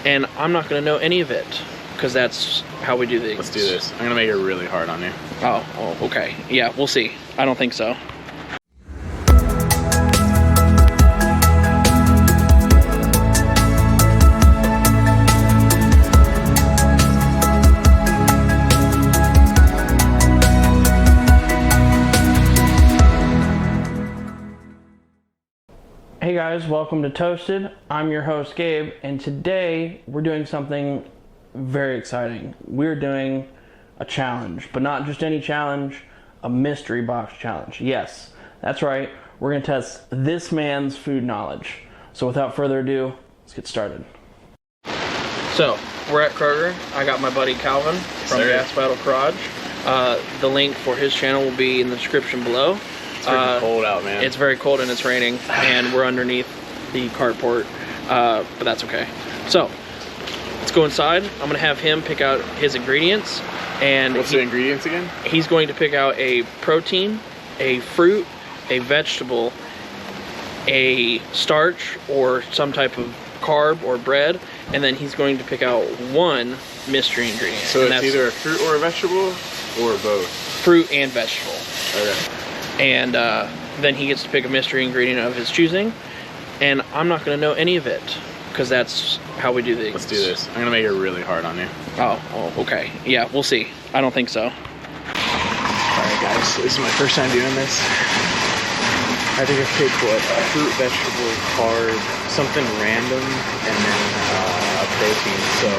and I'm not gonna know any of it because that's how we do things. Let's do this. I'm gonna make it really hard on you. Oh, okay. Yeah, we'll see. I don't think so. Hey guys, welcome to Toasted. I'm your host Gabe, and today we're doing something very exciting. We're doing a challenge, but not just any challenge, a mystery box challenge. Yes, that's right. We're gonna test this man's food knowledge. So without further ado, let's get started. So, we're at Kroger. I got my buddy Calvin from Gas Battle Garage. The link for his channel will be in the description below. It's freaking cold out, man. It's very cold and it's raining, and we're underneath the carport, but that's okay. So, let's go inside. I'm gonna have him pick out his ingredients. And what's the ingredients again? He's going to pick out a protein, a fruit, a vegetable, a starch, or some type of carb or bread, and then he's going to pick out one mystery ingredient. So it's either a fruit or a vegetable, or both? Fruit and vegetable. Okay. And then he gets to pick a mystery ingredient of his choosing, and I'm not going to know any of it because that's how we do things. Let's do this. I'm going to make it really hard on you. Oh, okay. Yeah, we'll see. I don't think so. Alright guys, this is my first time doing this. I think I've picked what? Fruit, vegetable, carb, something random, and then a protein. So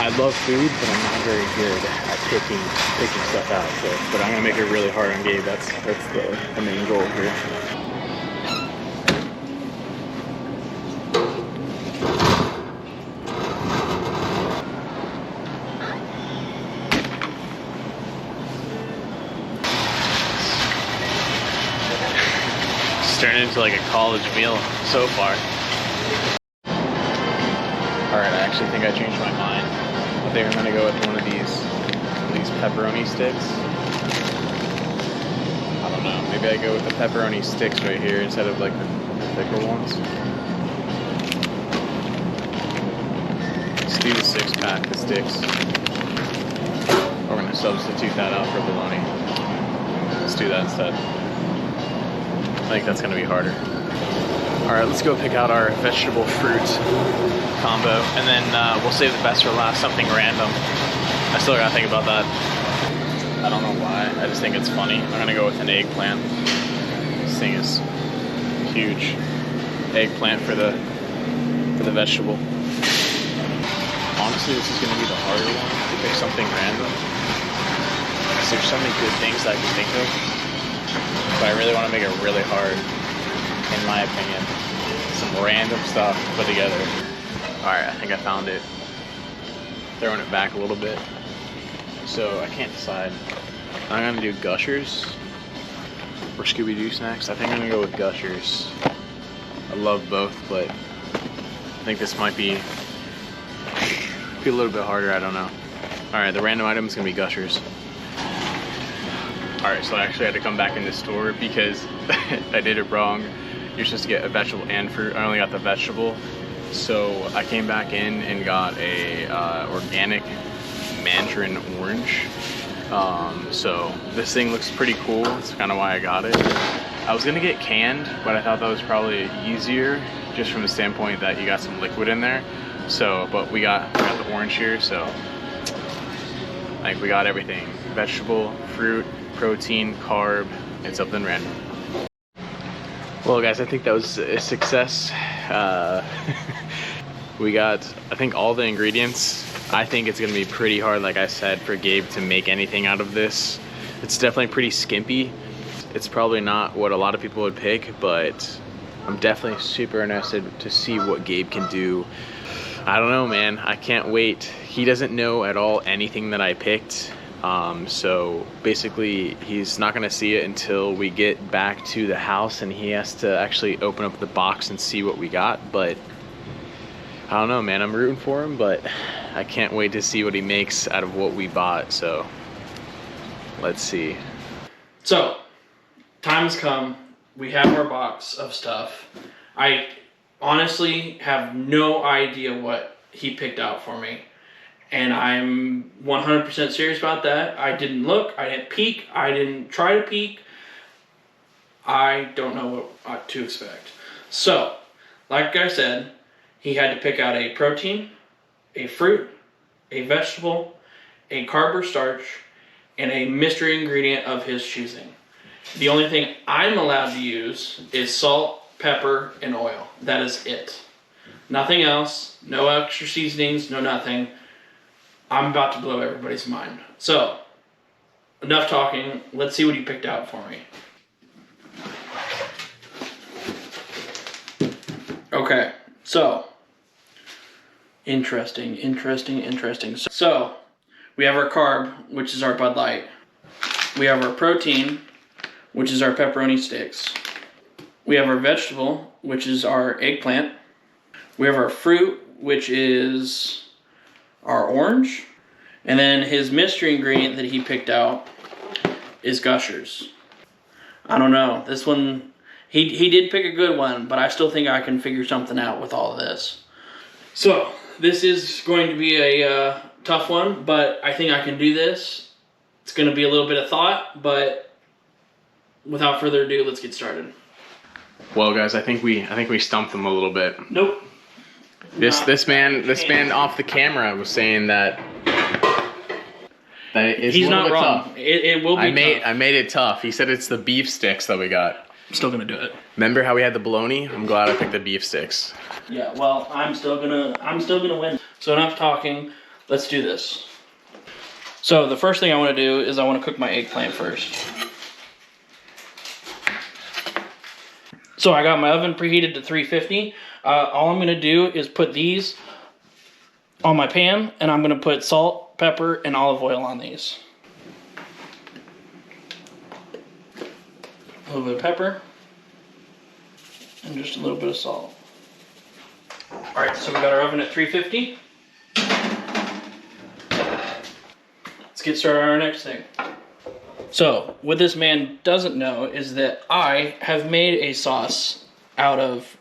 I love food, but I'm not very good at picking stuff out. So, but I'm gonna make it really hard on Gabe. That's the main goal here. It's turned into like a college meal so far. Alright, I actually think I changed my mind. I think I'm gonna go with one of these pepperoni sticks. I don't know, maybe I go with the pepperoni sticks right here instead of like the thicker ones. Let's do the 6-pack of sticks. We're gonna substitute that out for bologna. Let's do that instead. I think that's gonna be harder. Alright, let's go pick out our vegetable fruit combo, and then we'll save the best for last, something random. I still gotta think about that. I don't know why, I just think it's funny. I'm gonna go with an eggplant. This thing is huge. Eggplant for the vegetable. Honestly, this is gonna be the harder one to pick something random. Because there's so many good things I can think of. But I really want to make it really hard, in my opinion. Some random stuff to put together. Alright, I think I found it. Throwing it back a little bit. So I can't decide. I'm gonna do Gushers or Scooby-Doo snacks. I think I'm gonna go with Gushers. I love both, but I think this might be a little bit harder, I don't know. Alright, the random item is gonna be Gushers. Alright, so I actually had to come back in the store because I did it wrong. You're supposed to get a vegetable and fruit. I only got the vegetable. So I came back in and got a organic mandarin orange. So this thing looks pretty cool. That's kind of why I got it. I was gonna get canned, but I thought that was probably easier just from the standpoint that you got some liquid in there. So, but we got the orange here, so I think we got everything. Vegetable, fruit, protein, carb, and something random. Well guys, I think that was a success. We got, I think, all the ingredients. I think it's gonna be pretty hard, like I said, for Gabe to make anything out of this. It's definitely pretty skimpy. It's probably not what a lot of people would pick, but I'm definitely super interested to see what Gabe can do. I don't know, man. I can't wait. He doesn't know at all anything that I picked. So basically he's not gonna see it until we get back to the house and he has to actually open up the box and see what we got. But I don't know, man. I'm rooting for him, but I can't wait to see what he makes out of what we bought. So let's see. So time has come. We have our box of stuff. I honestly have no idea what he picked out for me. And I'm 100% serious about that. I didn't look, I didn't peek, I didn't try to peek. I don't know what to expect. So, like I said, he had to pick out a protein, a fruit, a vegetable, a carb or starch, and a mystery ingredient of his choosing. The only thing I'm allowed to use is salt, pepper, and oil. That is it. Nothing else, no extra seasonings, no nothing. I'm about to blow everybody's mind. So, enough talking. Let's see what he picked out for me. Okay, so, interesting. So, we have our carb, which is our Bud Light. We have our protein, which is our pepperoni sticks. We have our vegetable, which is our eggplant. We have our fruit, which is our orange. And then his mystery ingredient that he picked out is Gushers. I don't know. This one, he did pick a good one, but I still think I can figure something out with all of this. So, this is going to be a tough one, but I think I can do this. It's going to be a little bit of thought, but without further ado, let's get started. Well, guys, I think we stumped him a little bit. Nope. This man off the camera was saying that it's He's a little not bit wrong. tough. It will be tough. I made it tough. He said it's the beef sticks that we got. I'm still gonna do it. Remember how we had the bologna? I'm glad I picked the beef sticks. Yeah. Well, I'm still gonna win. So enough talking. Let's do this. So the first thing I want to do is I want to cook my eggplant first. So I got my oven preheated to 350. All I'm going to do is put these on my pan, and I'm going to put salt, pepper, and olive oil on these. A little bit of pepper, and just a little bit of salt. Alright, so we got our oven at 350. Let's get started on our next thing. So, what this man doesn't know is that I have made a sauce out of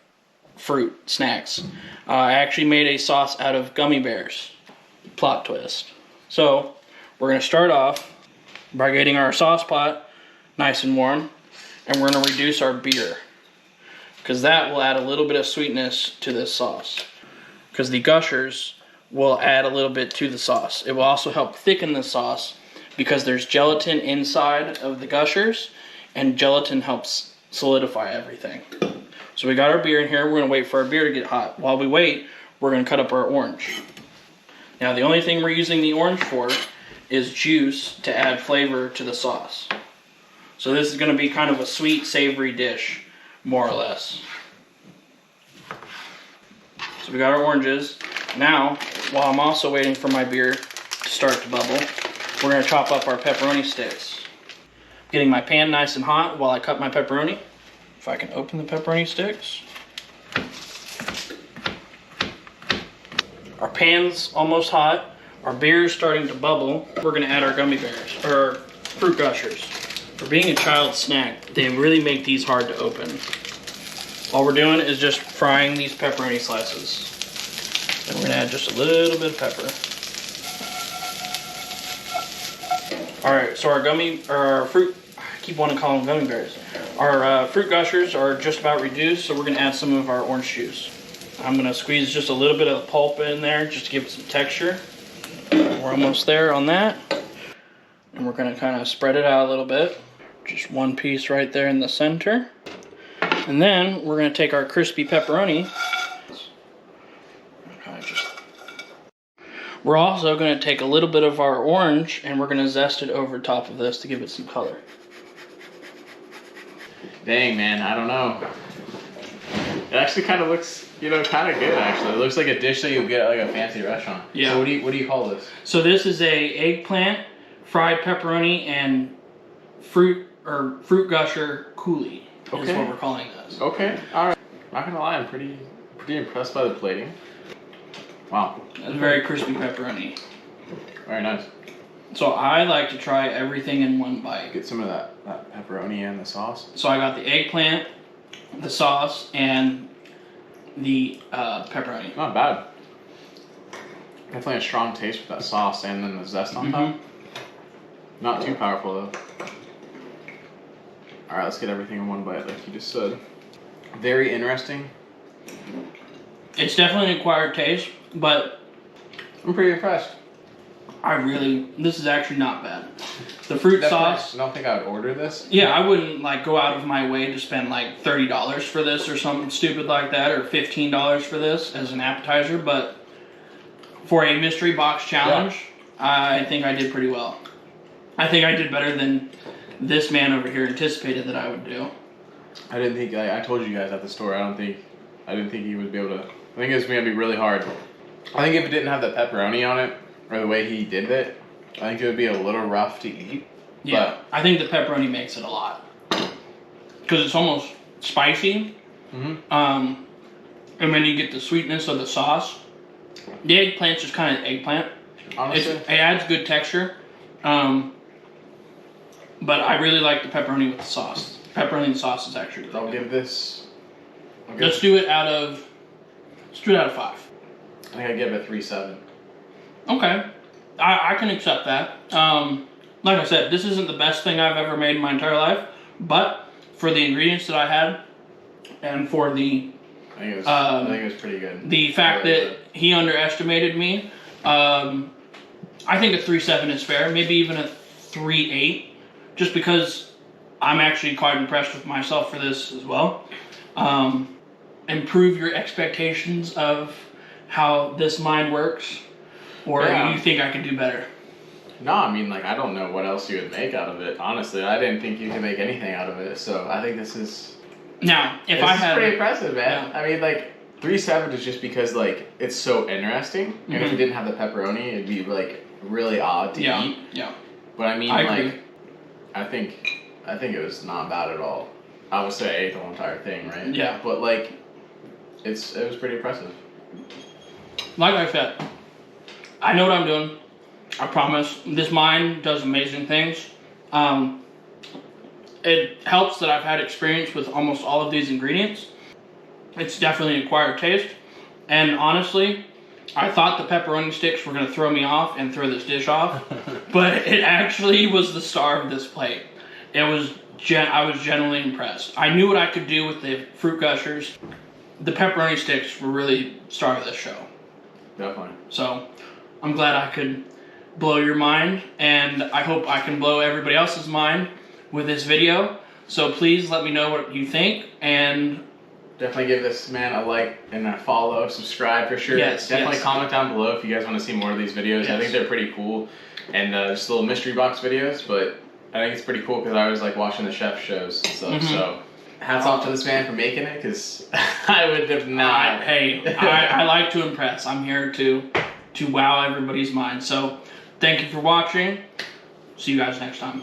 fruit snacks. I actually made a sauce out of gummy bears. Plot twist. So, we're going to start off by getting our sauce pot nice and warm, and we're going to reduce our beer, because that will add a little bit of sweetness to this sauce. Because the Gushers will add a little bit to the sauce. It will also help thicken the sauce, because there's gelatin inside of the Gushers, and gelatin helps solidify everything. So we got our beer in here. We're going to wait for our beer to get hot. While we wait, we're going to cut up our orange. Now, the only thing we're using the orange for is juice to add flavor to the sauce. So this is going to be kind of a sweet, savory dish, more or less. So we got our oranges. Now, while I'm also waiting for my beer to start to bubble, we're going to chop up our pepperoni sticks. Getting my pan nice and hot while I cut my pepperoni. If I can open the pepperoni sticks. Our pan's almost hot. Our beer is starting to bubble. We're going to add our gummy bears, or fruit Gushers. For being a child snack, they really make these hard to open. All we're doing is just frying these pepperoni slices. And we're going to add just a little bit of pepper. Alright, so our fruit, I keep wanting to call them gummy bears. Our fruit Gushers are just about reduced, so we're going to add some of our orange juice. I'm going to squeeze just a little bit of pulp in there just to give it some texture. We're almost there on that. And we're going to kind of spread it out a little bit. Just one piece right there in the center. And then we're going to take our crispy pepperoni. We're also going to take a little bit of our orange and we're going to zest it over top of this to give it some color. Dang, man, I don't know. It actually kind of looks, kind of good, actually. It looks like a dish that you'll get at like a fancy restaurant. Yeah. So what do you call this? So this is a eggplant, fried pepperoni, and fruit Gusher coulis. Okay. Is what we're calling this. Okay, all right. Not gonna lie, I'm pretty impressed by the plating. Wow. That's very crispy pepperoni. Very nice. So I like to try everything in one bite. Get some of that pepperoni and the sauce. So I got the eggplant, the sauce, and the pepperoni. Not bad. Definitely a strong taste with that sauce and then the zest on top. Not too powerful though. Alright, let's get everything in one bite like you just said. Very interesting. It's definitely an acquired taste, but I'm pretty impressed. This is actually not bad. The fruit sauce. I don't think I would order this. Yeah, I wouldn't like go out of my way to spend like $30 for this or something stupid like that, or $15 for this as an appetizer, but for a mystery box challenge, I think I did pretty well. I think I did better than this man over here anticipated that I would do. I didn't think, I told you guys at the store, I didn't think he would be able to. I think it was going to be really hard. I think if it didn't have the pepperoni on it, or the way he did it, I think it would be a little rough to eat. Yeah, but I think the pepperoni makes it a lot. Because it's almost spicy. And then you get the sweetness of the sauce. The eggplant's just kind of eggplant. Honestly. It adds good texture. But I really like the pepperoni with the sauce. Pepperoni and sauce is actually really I'll good. give this... Let's do it out of 5. I think I'd give it a 3.7. Okay. I can accept that. Like I said, this isn't the best thing I've ever made in my entire life, but for the ingredients that I had, and for the... I think it was pretty good. The fact that he underestimated me, I think a 3.7 is fair. Maybe even a 3.8, just because I'm actually quite impressed with myself for this as well. Improve your expectations of how this mind works, or you think I could do better? No, I mean, like, I don't know what else you would make out of it. Honestly, I didn't think you could make anything out of it, so I think this is... Now, if I had... It's pretty impressive, man. Yeah. I mean, like, 3.7 is just because, like, it's so interesting, and if it didn't have the pepperoni, it'd be, like, really odd to eat. Yeah. But I mean, I like, agree. I think it was not bad at all. I would say I ate the whole entire thing, right? Yeah. But, like, it was pretty impressive. Like I said, I know what I'm doing. I promise. This mind does amazing things. It helps that I've had experience with almost all of these ingredients. It's definitely an acquired taste. And honestly, I thought the pepperoni sticks were going to throw me off and throw this dish off. But it actually was the star of this plate. I was genuinely impressed. I knew what I could do with the fruit gushers. The pepperoni sticks were really the star of this show. Definitely. So, I'm glad I could blow your mind, and I hope I can blow everybody else's mind with this video. So please let me know what you think, and definitely give this man a like and a follow, subscribe for sure. Yes, definitely comment down below if you guys want to see more of these videos. Yes. I think they're pretty cool, and just little mystery box videos, but I think it's pretty cool because I always like watching the chef shows and stuff, so hats off to this man for making it, because I would have not. I like to impress. I'm here to wow everybody's mind. So thank you for watching. See you guys next time.